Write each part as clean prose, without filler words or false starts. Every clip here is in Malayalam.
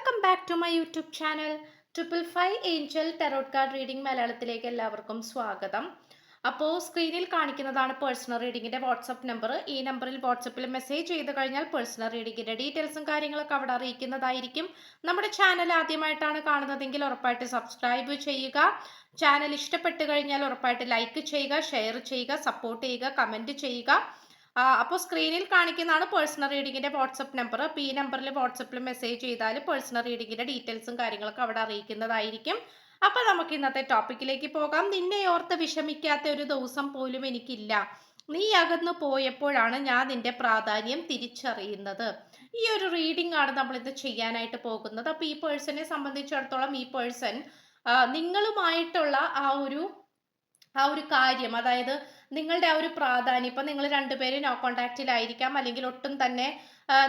Welcome back to my YouTube channel triple five angel tarot card reading മലയാളത്തിലേക്ക് എല്ലാവർക്കും സ്വാഗതം. അപ്പോൾ സ്ക്രീനിൽ കാണിക്കുന്നതാണ് പേഴ്സണൽ റീഡിങ്ങിൻ്റെ വാട്സപ്പ് നമ്പർ. ഈ നമ്പറിൽ വാട്സപ്പിൽ മെസ്സേജ് ചെയ്ത് കഴിഞ്ഞാൽ പേഴ്സണൽ റീഡിങ്ങിൻ്റെ ഡീറ്റെയിൽസും കാര്യങ്ങളൊക്കെ അവിടെ അറിയിക്കുന്നതായിരിക്കും. നമ്മുടെ ചാനൽ ആദ്യമായിട്ടാണ് കാണുന്നതെങ്കിൽ ഉറപ്പായിട്ട് സബ്സ്ക്രൈബ് ചെയ്യുക. ചാനൽ ഇഷ്ടപ്പെട്ട് കഴിഞ്ഞാൽ ഉറപ്പായിട്ട് ലൈക്ക് ചെയ്യുക, ഷെയർ ചെയ്യുക, സപ്പോർട്ട് ചെയ്യുക, കമൻറ്റ് ചെയ്യുക. അപ്പോൾ സ്ക്രീനിൽ കാണിക്കുന്നതാണ് പേഴ്സണൽ റീഡിങ്ങിൻ്റെ വാട്സപ്പ് നമ്പർ. അപ്പോൾ ഈ നമ്പറിൽ വാട്സപ്പിൽ മെസ്സേജ് ചെയ്താൽ പേഴ്സണൽ റീഡിങ്ങിൻ്റെ ഡീറ്റെയിൽസും കാര്യങ്ങളൊക്കെ അവിടെ അറിയിക്കുന്നതായിരിക്കും. അപ്പോൾ നമുക്ക് ഇന്നത്തെ ടോപ്പിക്കിലേക്ക് പോകാം. നിന്നെ ഓർത്ത് വിഷമിക്കാത്ത ഒരു ദിവസം പോലും എനിക്കില്ല. നീ അകന്നു പോയപ്പോഴാണ് ഞാൻ നിന്റെ പ്രാധാന്യം തിരിച്ചറിയുന്നത്. ഈ ഒരു റീഡിംഗ് ആണ് നമ്മളിത് ചെയ്യാനായിട്ട് പോകുന്നത്. അപ്പോൾ ഈ പേഴ്സണെ സംബന്ധിച്ചിടത്തോളം ഈ പേഴ്സൺ നിങ്ങളുമായിട്ടുള്ള ആ ഒരു കാര്യം, അതായത് നിങ്ങളുടെ ആ ഒരു പ്രാധാന്യം, ഇപ്പം നിങ്ങൾ രണ്ടുപേരും നോ കോണ്ടാക്റ്റിലായിരിക്കാം, അല്ലെങ്കിൽ ഒട്ടും തന്നെ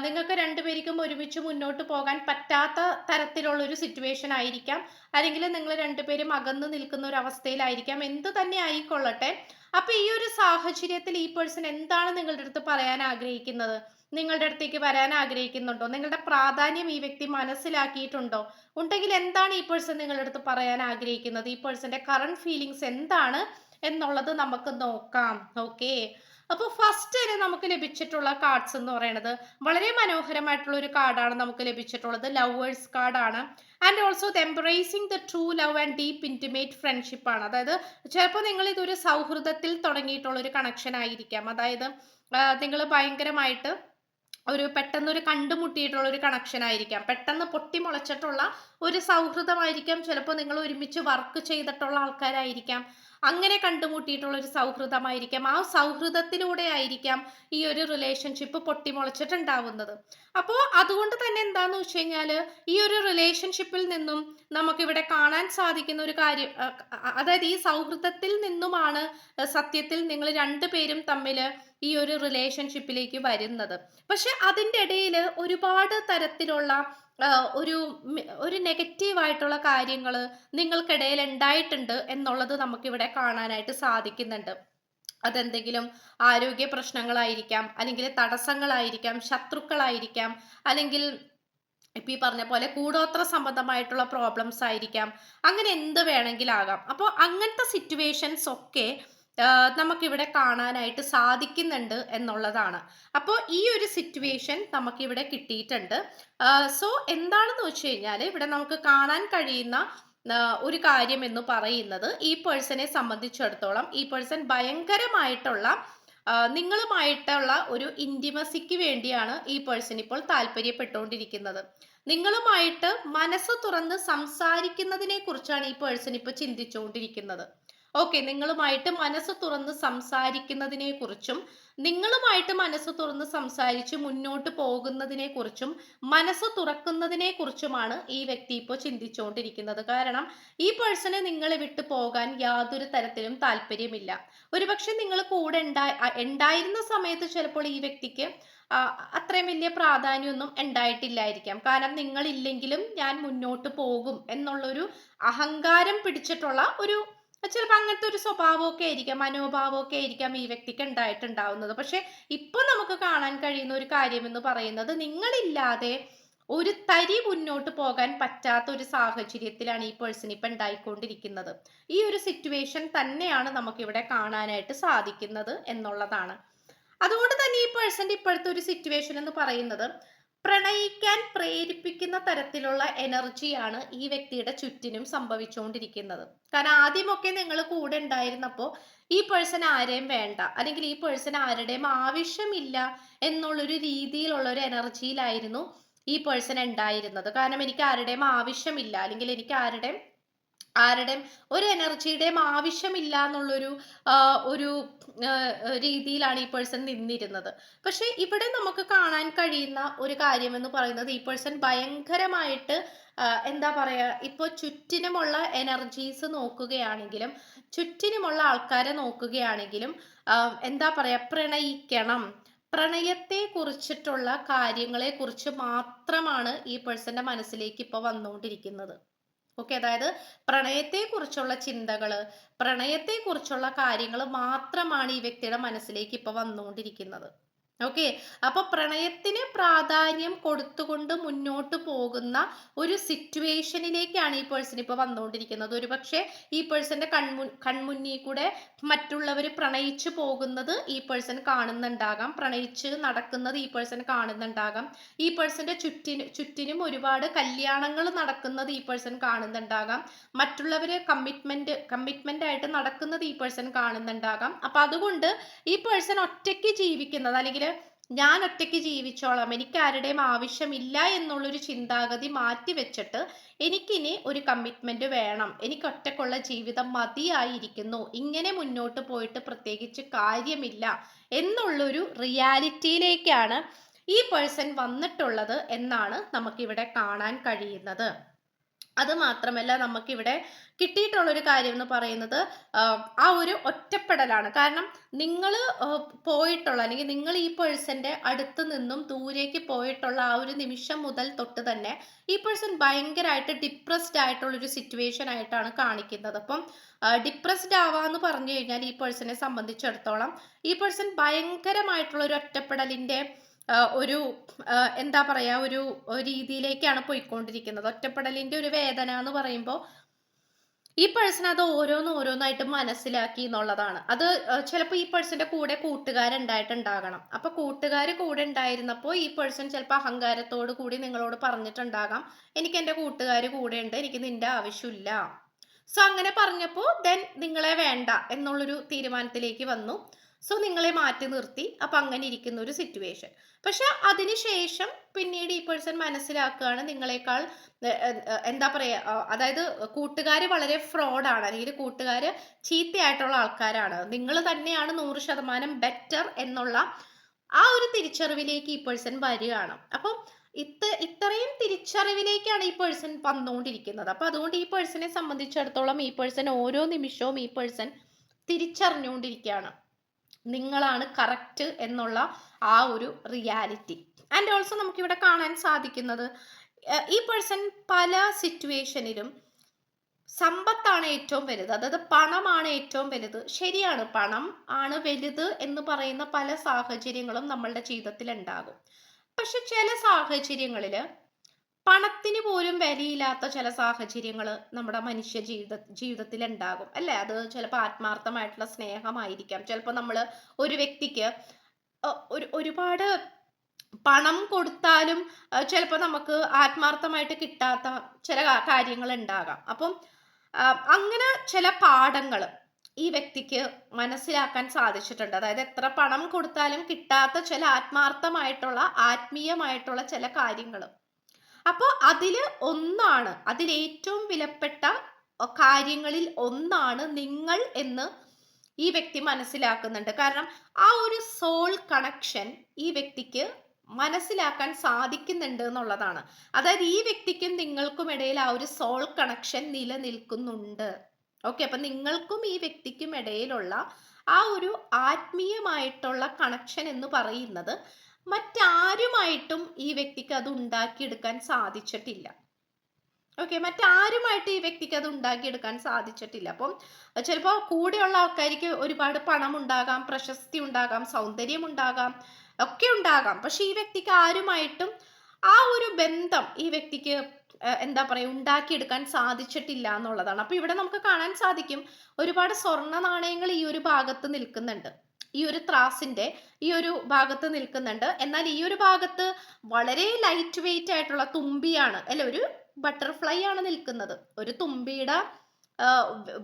നിങ്ങൾക്ക് രണ്ടുപേർക്കും ഒരുമിച്ച് മുന്നോട്ട് പോകാൻ പറ്റാത്ത തരത്തിലുള്ളൊരു സിറ്റുവേഷൻ ആയിരിക്കാം, അല്ലെങ്കിൽ നിങ്ങൾ രണ്ടുപേരും അകന്നു നിൽക്കുന്ന ഒരു അവസ്ഥയിലായിരിക്കാം. എന്ത് തന്നെ ആയിക്കൊള്ളട്ടെ, അപ്പം ഈ ഒരു സാഹചര്യത്തിൽ ഈ പേഴ്സൺ എന്താണ് നിങ്ങളുടെ അടുത്ത് പറയാൻ ആഗ്രഹിക്കുന്നത്? നിങ്ങളുടെ അടുത്തേക്ക് വരാൻ ആഗ്രഹിക്കുന്നുണ്ടോ? നിങ്ങളുടെ പ്രാധാന്യം ഈ വ്യക്തി മനസ്സിലാക്കിയിട്ടുണ്ടോ? ഉണ്ടെങ്കിൽ എന്താണ് ഈ പേഴ്സൺ നിങ്ങളുടെ അടുത്ത് പറയാൻ ആഗ്രഹിക്കുന്നത്? ഈ പേഴ്സന്റെ കറണ്ട് ഫീലിങ്സ് എന്താണ് എന്നുള്ളത് നമുക്ക് നോക്കാം. ഓക്കെ, അപ്പോൾ ഫസ്റ്റ് തന്നെ നമുക്ക് ലഭിച്ചിട്ടുള്ള കാർഡ്സ് എന്ന് പറയുന്നത് വളരെ മനോഹരമായിട്ടുള്ള ഒരു കാർഡാണ് നമുക്ക് ലഭിച്ചിട്ടുള്ളത്. ലവേഴ്സ് കാർഡാണ്. And also embracing the true love and deep intimate friendship ആണ്. അതായത് ചിലപ്പോൾ നിങ്ങൾ ഇതൊരു സൗഹൃദത്തിൽ തുടങ്ങിയിട്ടുള്ള ഒരു കണക്ഷൻ ആയിരിക്കാം. അതായത് നിങ്ങൾ ഭയങ്കരമായിട്ട് പെട്ടെന്നൊരു കണ്ടുമുട്ടിയിട്ടുള്ള ഒരു കണക്ഷൻ ആയിരിക്കാം, പെട്ടെന്ന് പൊട്ടിമുളച്ചിട്ടുള്ള ഒരു സൗഹൃദമായിരിക്കാം, ചിലപ്പോൾ നിങ്ങൾ ഒരുമിച്ച് വർക്ക് ചെയ്തിട്ടുള്ള ആൾക്കാരായിരിക്കാം, അങ്ങനെ കണ്ടുമുട്ടിയിട്ടുള്ള ഒരു സൗഹൃദമായിരിക്കാം. ആ സൗഹൃദത്തിലൂടെ ആയിരിക്കാം ഈ ഒരു റിലേഷൻഷിപ്പ് പൊട്ടിമുളച്ചിട്ടുണ്ടാവുന്നത്. അപ്പോൾ അതുകൊണ്ട് തന്നെ എന്താന്ന് വെച്ച് കഴിഞ്ഞാൽ ഈ ഒരു റിലേഷൻഷിപ്പിൽ നിന്നും നമുക്കിവിടെ കാണാൻ സാധിക്കുന്ന ഒരു കാര്യം, അതായത് ഈ സൗഹൃദത്തിൽ നിന്നുമാണ് സത്യത്തിൽ നിങ്ങൾ രണ്ടുപേരും തമ്മിൽ ഈ ഒരു റിലേഷൻഷിപ്പിലേക്ക് വരുന്നത്. പക്ഷെ അതിൻ്റെ ഇടയിൽ ഒരുപാട് തരത്തിലുള്ള ഒരു നെഗറ്റീവായിട്ടുള്ള കാര്യങ്ങൾ നിങ്ങൾക്കിടയിൽ ഉണ്ടായിട്ടുണ്ട് എന്നുള്ളത് നമുക്കിവിടെ കാണാനായിട്ട് സാധിക്കുന്നുണ്ട്. അതെന്തെങ്കിലും ആരോഗ്യ പ്രശ്നങ്ങളായിരിക്കാം, അല്ലെങ്കിൽ തടസ്സങ്ങളായിരിക്കാം, ശത്രുക്കളായിരിക്കാം, അല്ലെങ്കിൽ ഇപ്പം ഈ പറഞ്ഞ പോലെ കൂടോത്ര സംബന്ധമായിട്ടുള്ള പ്രോബ്ലംസ് ആയിരിക്കാം, അങ്ങനെ എന്ത് വേണമെങ്കിലാകാം. അപ്പോൾ അങ്ങനത്തെ സിറ്റുവേഷൻസ് ഒക്കെ നമുക്കിവിടെ കാണാനായിട്ട് സാധിക്കുന്നുണ്ട് എന്നുള്ളതാണ്. അപ്പോൾ ഈ ഒരു സിറ്റുവേഷൻ നമുക്കിവിടെ കിട്ടിയിട്ടുണ്ട്. സോ എന്താണെന്ന് വെച്ച് കഴിഞ്ഞാൽ ഇവിടെ നമുക്ക് കാണാൻ കഴിയുന്ന ഒരു കാര്യം എന്ന് പറയുന്നത്, ഈ പേഴ്സണെ സംബന്ധിച്ചിടത്തോളം ഈ പേഴ്സൺ ഭയങ്കരമായിട്ടുള്ള നിങ്ങളുമായിട്ടുള്ള ഒരു ഇൻറ്റിമസിക്ക് വേണ്ടിയാണ് ഈ പേഴ്സൺ ഇപ്പോൾ താല്പര്യപ്പെട്ടുകൊണ്ടിരിക്കുന്നത്. നിങ്ങളുമായിട്ട് മനസ്സ് തുറന്ന് സംസാരിക്കുന്നതിനെ കുറിച്ചാണ് ഈ പേഴ്സൺ ഇപ്പോൾ ചിന്തിച്ചുകൊണ്ടിരിക്കുന്നത്. ഓക്കെ, നിങ്ങളുമായിട്ട് മനസ്സ് തുറന്ന് സംസാരിക്കുന്നതിനെ കുറിച്ചും നിങ്ങളുമായിട്ട് മനസ്സ് തുറന്ന് സംസാരിച്ച് മുന്നോട്ട് പോകുന്നതിനെ കുറിച്ചും മനസ്സ് തുറക്കുന്നതിനെ കുറിച്ചുമാണ് ഈ വ്യക്തി ഇപ്പോൾ ചിന്തിച്ചുകൊണ്ടിരിക്കുന്നത്. കാരണം ഈ പേഴ്സണ് നിങ്ങളെ വിട്ടു പോകാൻ യാതൊരു തരത്തിലും താല്പര്യമില്ല. ഒരുപക്ഷെ നിങ്ങൾ കൂടെ ഉണ്ടായിരുന്ന സമയത്ത് ചിലപ്പോൾ ഈ വ്യക്തിക്ക് അത്രയും വലിയ പ്രാധാന്യമൊന്നും ഉണ്ടായിട്ടില്ലായിരിക്കാം. കാരണം നിങ്ങളില്ലെങ്കിലും ഞാൻ മുന്നോട്ട് പോകും എന്നുള്ളൊരു അഹങ്കാരം പിടിച്ചിട്ടുള്ള ചിലപ്പോൾ അങ്ങനത്തെ ഒരു സ്വഭാവമൊക്കെ ആയിരിക്കാം, മനോഭാവമൊക്കെ ആയിരിക്കാം ഈ വ്യക്തിക്ക് ഉണ്ടായിട്ടുണ്ടാവുന്നത്. പക്ഷെ ഇപ്പൊ നമുക്ക് കാണാൻ കഴിയുന്ന ഒരു കാര്യം എന്ന് പറയുന്നത്, നിങ്ങളില്ലാതെ ഒരു തരി മുന്നോട്ട് പോകാൻ പറ്റാത്ത ഒരു സാഹചര്യത്തിലാണ് ഈ പേഴ്സൺ ഇപ്പൊ ഉണ്ടായിക്കൊണ്ടിരിക്കുന്നത്. ഈ ഒരു സിറ്റുവേഷൻ തന്നെയാണ് നമുക്കിവിടെ കാണാനായിട്ട് സാധിക്കുന്നത് എന്നുള്ളതാണ്. അതുകൊണ്ട് തന്നെ ഈ പേഴ്സന്റെ ഇപ്പോഴത്തെ ഒരു സിറ്റുവേഷൻ എന്ന് പറയുന്നത് പ്രണയിക്കാൻ പ്രേരിപ്പിക്കുന്ന തരത്തിലുള്ള എനർജിയാണ് ഈ വ്യക്തിയുടെ ചുറ്റിനും സംഭവിച്ചുകൊണ്ടിരിക്കുന്നത്. കാരണം ആദ്യമൊക്കെ നിങ്ങൾ കൂടെ ഉണ്ടായിരുന്നപ്പോൾ ഈ പേഴ്സൺ ആരെയും വേണ്ട, അല്ലെങ്കിൽ ഈ പേഴ്സൺ ആരുടെയും ആവശ്യമില്ല എന്നുള്ളൊരു രീതിയിലുള്ള ഒരു എനർജിയിലായിരുന്നു ഈ പേഴ്സൺ ഉണ്ടായിരുന്നത്. കാരണം എനിക്ക് ആരുടെയും ആവശ്യമില്ല, അല്ലെങ്കിൽ എനിക്ക് ആരുടെയും ഒരു എനർജിയുടെയും ആവശ്യമില്ല എന്നുള്ളൊരു ഒരു രീതിയിലാണ് ഈ പേഴ്സൺ നിന്നിരുന്നത്. പക്ഷെ ഇവിടെ നമുക്ക് കാണാൻ കഴിയുന്ന ഒരു കാര്യം എന്ന് പറയുന്നത്, ഈ പേഴ്സൺ ഭയങ്കരമായിട്ട് എന്താ പറയാ, ഇപ്പോൾ ചുറ്റിനുമുള്ള എനർജീസ് നോക്കുകയാണെങ്കിലും ചുറ്റിനുമുള്ള ആൾക്കാരെ നോക്കുകയാണെങ്കിലും എന്താ പറയാ, പ്രണയത്തെ കുറിച്ചിട്ടുള്ള കാര്യങ്ങളെ കുറിച്ച് മാത്രമാണ് ഈ പേഴ്സന്റെ മനസ്സിലേക്ക് ഇപ്പോൾ വന്നുകൊണ്ടിരിക്കുന്നത്. ഓക്കെ, അതായത് പ്രണയത്തെക്കുറിച്ചുള്ള ചിന്തകള്, പ്രണയത്തെക്കുറിച്ചുള്ള കാര്യങ്ങൾ മാത്രമാണ് ഈ വ്യക്തിയുടെ മനസ്സിലേക്ക് ഇപ്പൊ വന്നുകൊണ്ടിരിക്കുന്നത്. ഓക്കെ. അപ്പൊ പ്രണയത്തിന് പ്രാധാന്യം കൊടുത്തുകൊണ്ട് മുന്നോട്ട് പോകുന്ന ഒരു സിറ്റുവേഷനിലേക്കാണ് ഈ പേഴ്സൺ ഇപ്പൊ വന്നുകൊണ്ടിരിക്കുന്നത്. ഒരുപക്ഷെ ഈ പേഴ്സന്റെ കൺമുന്നിൽ കൂടെ മറ്റുള്ളവർ പ്രണയിച്ചു പോകുന്നത് ഈ പേഴ്സൺ കാണുന്നുണ്ടാകാം, പ്രണയിച്ച് നടക്കുന്നത് ഈ പേഴ്സൺ കാണുന്നുണ്ടാകാം, ഈ പേഴ്സന്റെ ചുറ്റിനും ഒരുപാട് കല്യാണങ്ങൾ നടക്കുന്നത് ഈ പേഴ്സൺ കാണുന്നുണ്ടാകാം, മറ്റുള്ളവര് കമ്മിറ്റ്മെന്റ് ആയിട്ട് നടക്കുന്നത് ഈ പേഴ്സൺ കാണുന്നുണ്ടാകാം. അപ്പൊ അതുകൊണ്ട് ഈ പേഴ്സൺ ഒറ്റയ്ക്ക് ജീവിക്കുന്നത്, അല്ലെങ്കിൽ ഞാൻ ഒറ്റയ്ക്ക് ജീവിച്ചോളാം, എനിക്ക് ആരുടെയും ആവശ്യമില്ല എന്നുള്ളൊരു ചിന്താഗതി മാറ്റി വെച്ചിട്ട് എനിക്കിനി ഒരു കമ്മിറ്റ്മെന്റ് വേണം, എനിക്ക് ഒറ്റയ്ക്കുള്ള ജീവിതം മതിയായിരിക്കുന്നു, ഇങ്ങനെ മുന്നോട്ട് പോയിട്ട് പ്രത്യേകിച്ച് കാര്യമില്ല എന്നുള്ളൊരു റിയാലിറ്റിയിലേക്കാണ് ഈ പേഴ്സൺ വന്നിട്ടുള്ളത് എന്നാണ് നമുക്കിവിടെ കാണാൻ കഴിയുന്നത്. അത് മാത്രമല്ല നമുക്കിവിടെ കിട്ടിയിട്ടുള്ളൊരു കാര്യം എന്ന് പറയുന്നത് ആ ഒരു ഒറ്റപ്പെടലാണ്. കാരണം നിങ്ങൾ പോയിട്ടുള്ള, അല്ലെങ്കിൽ നിങ്ങൾ ഈ പേഴ്സന്റെ അടുത്ത് നിന്നും ദൂരേക്ക് പോയിട്ടുള്ള ആ ഒരു നിമിഷം മുതൽ തൊട്ട് തന്നെ ഈ പേഴ്സൺ ഭയങ്കരമായിട്ട് ഡിപ്രസ്ഡ് ആയിട്ടുള്ള ഒരു സിറ്റുവേഷൻ ആയിട്ടാണ് കാണിക്കുന്നത്. അപ്പം ഡിപ്രസ്ഡ് ആവാന്ന് പറഞ്ഞു കഴിഞ്ഞാൽ ഈ പേഴ്സണെ സംബന്ധിച്ചിടത്തോളം ഈ പേഴ്സൺ ഭയങ്കരമായിട്ടുള്ള ഒരു ഒറ്റപ്പെടലിന്റെ ഒരു എന്താ പറയാ, ഒരു രീതിയിലേക്കാണ് പോയിക്കൊണ്ടിരിക്കുന്നത്. ഒറ്റപ്പെടലിന്റെ ഒരു വേദന എന്ന് പറയുമ്പോൾ ഈ പേഴ്സൺ അത് ഓരോന്നായിട്ട് മനസ്സിലാക്കി എന്നുള്ളതാണ്. അത് ചിലപ്പോൾ ഈ പേഴ്സന്റെ കൂടെ കൂട്ടുകാരുണ്ടായിട്ടുണ്ടാകണം. അപ്പൊ കൂട്ടുകാർ കൂടെ ഉണ്ടായിരുന്നപ്പോൾ ഈ പേഴ്സൺ ചിലപ്പോൾ അഹങ്കാരത്തോട് കൂടി നിങ്ങളോട് പറഞ്ഞിട്ടുണ്ടാകാം, എനിക്ക് എന്റെ കൂട്ടുകാർ കൂടെ ഉണ്ട്, എനിക്ക് നിന്റെ ആവശ്യമില്ല. സോ അങ്ങനെ പറഞ്ഞപ്പോൾ ദെൻ നിങ്ങളെ വേണ്ട എന്നുള്ളൊരു തീരുമാനത്തിലേക്ക് വന്നു. സോ നിങ്ങളെ മാറ്റി നിർത്തി. അപ്പൊ അങ്ങനെ ഇരിക്കുന്ന ഒരു സിറ്റുവേഷൻ. പക്ഷെ അതിനുശേഷം പിന്നീട് ഈ പേഴ്സൺ മനസ്സിലാക്കുകയാണ് നിങ്ങളെക്കാൾ എന്താ പറയാ, അതായത് കൂട്ടുകാര് വളരെ ഫ്രോഡാണ്, അല്ലെങ്കിൽ കൂട്ടുകാര് ചീത്തയായിട്ടുള്ള ആൾക്കാരാണ്, നിങ്ങൾ തന്നെയാണ് 100% ബെറ്റർ എന്നുള്ള ആ ഒരു തിരിച്ചറിവിലേക്ക് ഈ പേഴ്സൺ വരികയാണ്. അപ്പം ഇത്രയും തിരിച്ചറിവിലേക്കാണ് ഈ പേഴ്സൺ വന്നുകൊണ്ടിരിക്കുന്നത്. അപ്പൊ അതുകൊണ്ട് ഈ പേഴ്സണെ സംബന്ധിച്ചിടത്തോളം ഈ പേഴ്സൺ ഓരോ നിമിഷവും ഈ പേഴ്സൺ തിരിച്ചറിഞ്ഞുകൊണ്ടിരിക്കുകയാണ് നിങ്ങളാണ് കറക്റ്റ് എന്നുള്ള ആ ഒരു റിയാലിറ്റി. ആൻഡ് ഓൾസോ നമുക്കിവിടെ കാണാൻ സാധിക്കുന്നത് ഈ പേഴ്സൺ പല സിറ്റുവേഷനിലും സമ്പത്താണ് ഏറ്റവും വലുത്, അതായത് പണമാണ് ഏറ്റവും വലുത്. ശരിയാണ്, പണം ആണ് വലുത് എന്ന് പറയുന്ന പല സാഹചര്യങ്ങളും നമ്മളുടെ ജീവിതത്തിൽ ഉണ്ടാകും. പക്ഷെ ചില സാഹചര്യങ്ങളിൽ പണത്തിന് പോലും വിലയില്ലാത്ത ചില സാഹചര്യങ്ങൾ നമ്മുടെ മനുഷ്യ ജീവിതത്തിൽ ഉണ്ടാകും അല്ലെ. അത് ചിലപ്പോൾ ആത്മാർത്ഥമായിട്ടുള്ള സ്നേഹമായിരിക്കാം. ചിലപ്പോൾ നമ്മൾ ഒരു വ്യക്തിക്ക് ഒരുപാട് പണം കൊടുത്താലും ചിലപ്പോൾ നമുക്ക് ആത്മാർത്ഥമായിട്ട് കിട്ടാത്ത ചില കാര്യങ്ങൾ ഉണ്ടാകാം. അപ്പം അങ്ങനെ ചില പാഠങ്ങൾ ഈ വ്യക്തിക്ക് മനസ്സിലാക്കാൻ സാധിച്ചിട്ടുണ്ട്. അതായത് എത്ര പണം കൊടുത്താലും കിട്ടാത്ത ചില ആത്മാർത്ഥമായിട്ടുള്ള ആത്മീയമായിട്ടുള്ള ചില കാര്യങ്ങൾ. അപ്പോൾ അതിലേറ്റവും വിലപ്പെട്ട കാര്യങ്ങളിൽ ഒന്നാണ് നിങ്ങൾ എന്ന് ഈ വ്യക്തി മനസ്സിലാക്കുന്നുണ്ട്. കാരണം ആ ഒരു സോൾ കണക്ഷൻ ഈ വ്യക്തിക്ക് മനസ്സിലാക്കാൻ സാധിക്കുന്നുണ്ട് എന്നുള്ളതാണ്. അതായത് ഈ വ്യക്തിക്കും നിങ്ങൾക്കും ഇടയിൽ ആ ഒരു സോൾ കണക്ഷൻ നിലനിൽക്കുന്നുണ്ട്. ഓക്കെ. അപ്പൊ നിങ്ങൾക്കും ഈ വ്യക്തിക്കും ഇടയിലുള്ള ആ ഒരു ആത്മീയമായിട്ടുള്ള കണക്ഷൻ എന്ന് പറയുന്നത് മറ്റാരുമായിട്ടും ഈ വ്യക്തിക്ക് അത് ഉണ്ടാക്കിയെടുക്കാൻ സാധിച്ചിട്ടില്ല. ഓക്കെ. മറ്റാരുമായിട്ട് ഈ വ്യക്തിക്ക് അത് ഉണ്ടാക്കിയെടുക്കാൻ സാധിച്ചിട്ടില്ല. അപ്പം ചിലപ്പോൾ കൂടെയുള്ള ആൾക്കാർക്ക് ഒരുപാട് പണം ഉണ്ടാകാം, പ്രശസ്തി ഉണ്ടാകാം, സൗന്ദര്യം ഉണ്ടാകാം, ഒക്കെ ഉണ്ടാകാം. പക്ഷെ ഈ വ്യക്തിക്ക് ആരുമായിട്ടും ആ ഒരു ബന്ധം ഈ വ്യക്തിക്ക് എന്താ പറയാ ഉണ്ടാക്കിയെടുക്കാൻ സാധിച്ചിട്ടില്ല എന്നുള്ളതാണ്. അപ്പൊ ഇവിടെ നമുക്ക് കാണാൻ സാധിക്കും ഒരുപാട് സ്വർണ്ണ നാണയങ്ങൾ ഈ ഒരു ഭാഗത്ത് നിൽക്കുന്നുണ്ട്, ഈ ഒരു ത്രാസിന്റെ ഈ ഒരു ഭാഗത്ത് നിൽക്കുന്നുണ്ട്. എന്നാൽ ഈ ഒരു ഭാഗത്ത് വളരെ ലൈറ്റ് വെയിറ്റ് ആയിട്ടുള്ള തുമ്പിയാണ് അല്ലെ, ഒരു ബട്ടർഫ്ലൈ ആണ് നിൽക്കുന്നത്. ഒരു തുമ്പിയുടെ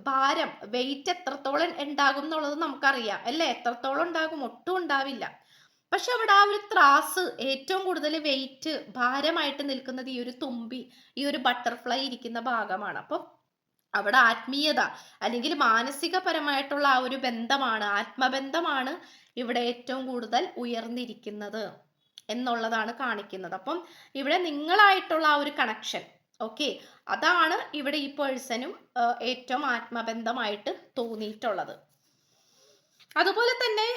ഭാരം, വെയിറ്റ് എത്രത്തോളം ഉണ്ടാകും എന്നുള്ളത് നമുക്കറിയാം അല്ലെ. എത്രത്തോളം ഉണ്ടാകും? ഒട്ടും ഉണ്ടാവില്ല. പക്ഷെ അവിടെ ആ ഒരു ത്രാസ് ഏറ്റവും കൂടുതൽ വെയിറ്റ് ഭാരമായിട്ട് നിൽക്കുന്നത് ഈ ഒരു തുമ്പി, ഈ ഒരു ബട്ടർഫ്ലൈ ഇരിക്കുന്ന ഭാഗമാണ്. അപ്പം അവിടെ ആത്മീയത അല്ലെങ്കിൽ മാനസികപരമായിട്ടുള്ള ആ ഒരു ബന്ധമാണ്, ആത്മബന്ധമാണ് ഇവിടെ ഏറ്റവും കൂടുതൽ ഉയർന്നിരിക്കുന്നത് എന്നുള്ളതാണ് കാണിക്കുന്നത്. അപ്പം ഇവിടെ നിങ്ങളായിട്ടുള്ള ആ ഒരു കണക്ഷൻ, ഓക്കെ, അതാണ് ഇവിടെ ഈ പേഴ്സണും ഏറ്റവും ആത്മബന്ധമായിട്ട് തോന്നിയിട്ടുള്ളത്. അതുപോലെ തന്നെ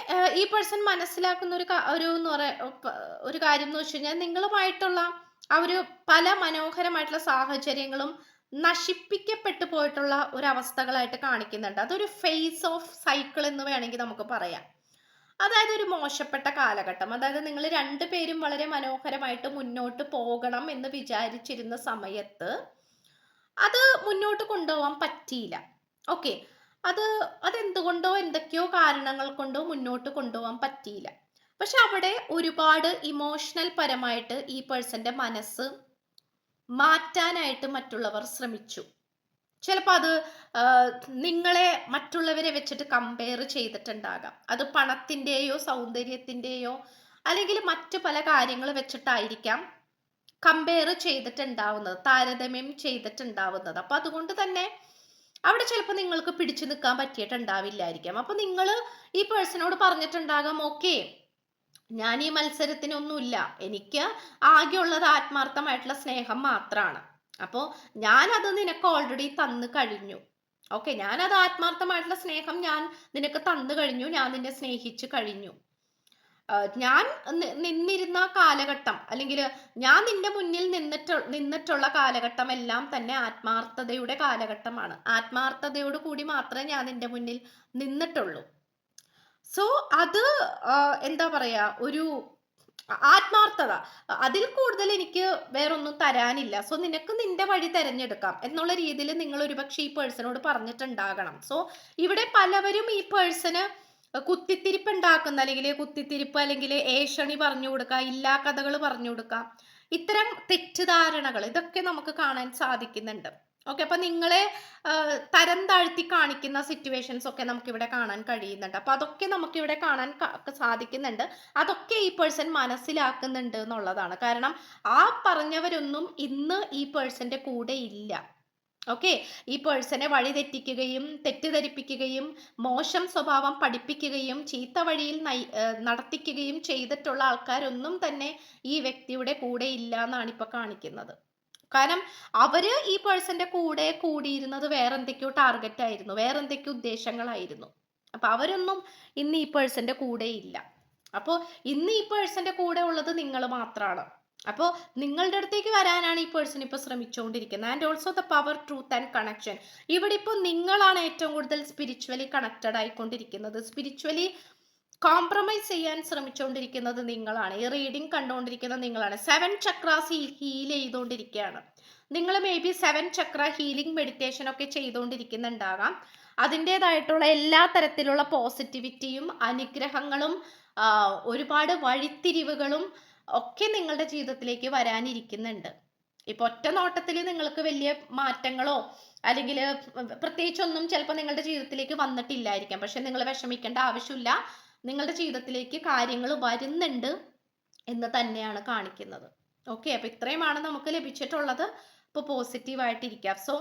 ഈ പേഴ്സൺ മനസ്സിലാക്കുന്ന ഒരു കാര്യം എന്ന് വെച്ച് കഴിഞ്ഞാൽ നിങ്ങളുമായിട്ടുള്ള ആ ഒരു പല മനോഹരമായിട്ടുള്ള സാഹചര്യങ്ങളും നശിപ്പിക്കപ്പെട്ടു പോയിട്ടുള്ള ഒരു അവസ്ഥകളായിട്ട് കാണിക്കുന്നുണ്ട്. അതൊരു ഫേസ് ഓഫ് സൈക്കിൾ എന്ന് വേണമെങ്കിൽ നമുക്ക് പറയാം. അതായത് ഒരു മോശപ്പെട്ട കാലഘട്ടം. അതായത് നിങ്ങൾ രണ്ടുപേരും വളരെ മനോഹരമായിട്ട് മുന്നോട്ട് പോകണം എന്ന് വിചാരിച്ചിരുന്ന സമയത്ത് അത് മുന്നോട്ട് കൊണ്ടുപോകാൻ പറ്റിയില്ല. ഓക്കെ. അത് അതെന്തുകൊണ്ടോ എന്തൊക്കെയോ കാരണങ്ങൾ കൊണ്ടോ മുന്നോട്ട് കൊണ്ടുപോകാൻ പറ്റിയില്ല. പക്ഷെ അവിടെ ഒരുപാട് ഇമോഷണൽ പരമായിട്ട് ഈ പേഴ്സന്റെ മനസ്സ് മാറ്റാനായിട്ട് മറ്റുള്ളവർ ശ്രമിച്ചു. ചിലപ്പോൾ അത് നിങ്ങളെ മറ്റുള്ളവരെ വെച്ചിട്ട് കമ്പയർ ചെയ്തിട്ടുണ്ടാകാം. അത് പണത്തിൻ്റെയോ സൗന്ദര്യത്തിൻ്റെയോ അല്ലെങ്കിൽ മറ്റു പല കാര്യങ്ങൾ വെച്ചിട്ടായിരിക്കാം കമ്പയർ ചെയ്തിട്ടുണ്ടാവുന്നത്, താരതമ്യം ചെയ്തിട്ടുണ്ടാവുന്നത്. അപ്പൊ അതുകൊണ്ട് തന്നെ അവിടെ ചിലപ്പോൾ നിങ്ങൾക്ക് പിടിച്ചു നിൽക്കാൻ പറ്റിയിട്ടുണ്ടാവില്ലായിരിക്കാം. അപ്പൊ നിങ്ങൾ ഈ പേഴ്സണോട് പറഞ്ഞിട്ടുണ്ടാകാം, ഓക്കെ, ഞാൻ ഈ മത്സരത്തിനൊന്നുമില്ല, എനിക്ക് ആകെയുള്ളത് ആത്മാർത്ഥമായിട്ടുള്ള സ്നേഹം മാത്രമാണ്. അപ്പോൾ ഞാനത് നിനക്ക് ഓൾറെഡി തന്നു കഴിഞ്ഞു. ഓക്കെ, ഞാനത് ആത്മാർത്ഥമായിട്ടുള്ള സ്നേഹം ഞാൻ നിനക്ക് തന്നു കഴിഞ്ഞു, ഞാൻ നിന്നെ സ്നേഹിച്ചു കഴിഞ്ഞു. ഞാൻ നിന്നിരുന്ന കാലഘട്ടം അല്ലെങ്കിൽ ഞാൻ നിന്റെ മുന്നിൽ നിന്നിട്ടുള്ള കാലഘട്ടം എല്ലാം തന്നെ ആത്മാർത്ഥതയുടെ കാലഘട്ടമാണ്. ആത്മാർത്ഥതയോട് കൂടി മാത്രമേ ഞാൻ നിന്റെ മുന്നിൽ നിന്നിട്ടുള്ളൂ. സോ അത് എന്താ പറയാ, ഒരു ആത്മാർത്ഥത, അതിൽ കൂടുതൽ എനിക്ക് വേറൊന്നും തരാനില്ല. സോ നിനക്ക് നിന്റെ വഴി തിരഞ്ഞെടുക്കാം എന്നുള്ള രീതിയിൽ നിങ്ങൾ ഒരുപക്ഷെ ഈ പേഴ്സണോട് പറഞ്ഞിട്ടുണ്ടാകണം. സോ ഇവിടെ പലവരും ഈ പേഴ്സണ് കുത്തിത്തിരിപ്പ് ഉണ്ടാക്കുന്ന അല്ലെങ്കിൽ ഏഷണി പറഞ്ഞു കൊടുക്കുക, ഇല്ലാ കഥകൾ പറഞ്ഞു കൊടുക്കുക, ഇത്തരം തെറ്റിദ്ധാരണകൾ ഇതൊക്കെ നമുക്ക് കാണാൻ സാധിക്കുന്നുണ്ട്. ഓക്കെ, അപ്പൊ നിങ്ങളെ തരം താഴ്ത്തി കാണിക്കുന്ന സിറ്റുവേഷൻസ് ഒക്കെ നമുക്ക് ഇവിടെ കാണാൻ കഴിയുന്നുണ്ട്. അപ്പൊ അതൊക്കെ നമുക്ക് ഇവിടെ കാണാൻ സാധിക്കുന്നുണ്ട്. അതൊക്കെ ഈ പേഴ്സൺ മനസ്സിലാക്കുന്നുണ്ട് എന്നുള്ളതാണ്. കാരണം ആ പറഞ്ഞവരൊന്നും ഇന്ന് ഈ പേഴ്സന്റെ കൂടെ ഇല്ല. ഓക്കെ, ഈ പേഴ്സണെ വഴിതെറ്റിക്കുകയും തെറ്റിദ്ധരിപ്പിക്കുകയും മോശം സ്വഭാവം പഠിപ്പിക്കുകയും ചീത്ത വഴിയിൽ നടത്തിക്കുകയും ചെയ്തിട്ടുള്ള ആൾക്കാരൊന്നും തന്നെ ഈ വ്യക്തിയുടെ കൂടെ ഇല്ല എന്നാണ് ഇപ്പൊ കാണിക്കുന്നത്. കാരണം അവര് ഈ പേഴ്സന്റെ കൂടെ കൂടിയിരുന്നത് വേറെന്തൊക്കെയോ ടാർഗറ്റ് ആയിരുന്നു, വേറെന്തൊക്കെയോ ഉദ്ദേശങ്ങളായിരുന്നു. അപ്പൊ അവരൊന്നും ഇന്ന് ഈ പേഴ്സന്റെ കൂടെ ഇല്ല. അപ്പോൾ ഇന്ന് ഈ പേഴ്സന്റെ കൂടെ ഉള്ളത് നിങ്ങൾ മാത്രമാണ്. അപ്പോൾ നിങ്ങളുടെ അടുത്തേക്ക് വരാനാണ് ഈ പേഴ്സൺ ഇപ്പോൾ ശ്രമിച്ചുകൊണ്ടിരിക്കുന്നത്. And also the power, truth and connection. ഇവിടെ ഇപ്പോൾ നിങ്ങളാണ് ഏറ്റവും കൂടുതൽ സ്പിരിച്വലി കണക്റ്റഡ് ആയിക്കൊണ്ടിരിക്കുന്നത്. സ്പിരിച്വലി കോംപ്രമൈസ് ചെയ്യാൻ ശ്രമിച്ചുകൊണ്ടിരിക്കുന്നത് നിങ്ങളാണ്. ഈ റീഡിംഗ് കണ്ടുകൊണ്ടിരിക്കുന്നത് നിങ്ങളാണ്. 7 ചക്രാസ് ഹീൽ ചെയ്തുകൊണ്ടിരിക്കുകയാണ്. നിങ്ങൾ may be 7 Chakra healing meditation ഒക്കെ ചെയ്തുകൊണ്ടിരിക്കുന്നുണ്ടാകാം. അതിൻ്റെതായിട്ടുള്ള എല്ലാ തരത്തിലുള്ള പോസിറ്റിവിറ്റിയും അനുഗ്രഹങ്ങളും ഒരുപാട് വഴിത്തിരിവുകളും ഒക്കെ നിങ്ങളുടെ ജീവിതത്തിലേക്ക് വരാനിരിക്കുന്നുണ്ട്. ഇപ്പൊ ഒറ്റ നോട്ടത്തിൽ നിങ്ങൾക്ക് വലിയ മാറ്റങ്ങളോ അല്ലെങ്കിൽ പ്രത്യേകിച്ചൊന്നും ചിലപ്പോൾ നിങ്ങളുടെ ജീവിതത്തിലേക്ക് വന്നിട്ടില്ലായിരിക്കാം. പക്ഷെ നിങ്ങൾ വിഷമിക്കേണ്ട ആവശ്യമില്ല. നിങ്ങളുടെ ജീവിതത്തിലേക്ക് കാര്യങ്ങൾ വരുന്നുണ്ട് എന്ന് തന്നെയാണ് കാണിക്കുന്നത്. ഓക്കെ, അപ്പൊ ഇത്രയുമാണ് നമുക്ക് ലഭിച്ചിട്ടുള്ളത്. ഇപ്പോൾ പോസിറ്റീവായിട്ടിരിക്കാം. സോ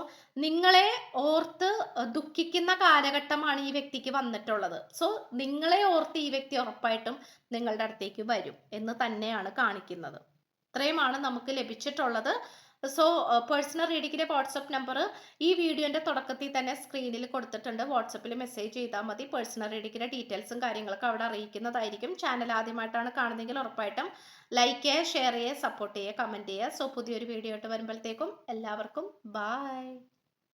നിങ്ങളെ ഓർത്ത് ദുഃഖിക്കുന്ന കാലഘട്ടമാണ് ഈ വ്യക്തിക്ക് വന്നിട്ടുള്ളത്. സോ നിങ്ങളെ ഓർത്ത് ഈ വ്യക്തി ഉറപ്പായിട്ടും നിങ്ങളുടെ അടുത്തേക്ക് വരും എന്ന് തന്നെയാണ് കാണിക്കുന്നത്. ഇത്രയുമാണ് നമുക്ക് ലഭിച്ചിട്ടുള്ളത്. സോ പേഴ്സണൽ റീഡിങ്ങിന്റെ വാട്സപ്പ് നമ്പർ ഈ വീഡിയോന്റെ തുടക്കത്തിൽ തന്നെ സ്ക്രീനിൽ കൊടുത്തിട്ടുണ്ട്. വാട്സപ്പിൽ മെസ്സേജ് ചെയ്താൽ മതി. പേഴ്സണൽ റീഡിങ്ങിന്റെ ഡീറ്റെയിൽസും കാര്യങ്ങളൊക്കെ അവിടെ അറിയിക്കുന്നതായിരിക്കും. ചാനൽ ആദ്യമായിട്ടാണ് കാണുന്നതെങ്കിൽ ഉറപ്പായിട്ടും ലൈക്ക് ചെയ്യുക, ഷെയർ ചെയ്യുക, സപ്പോർട്ട് ചെയ്യുക, കമന്റ് ചെയ്യുക. സോ പുതിയൊരു വീഡിയോ ആയിട്ട് വരുമ്പോഴത്തേക്കും എല്ലാവർക്കും ബൈ.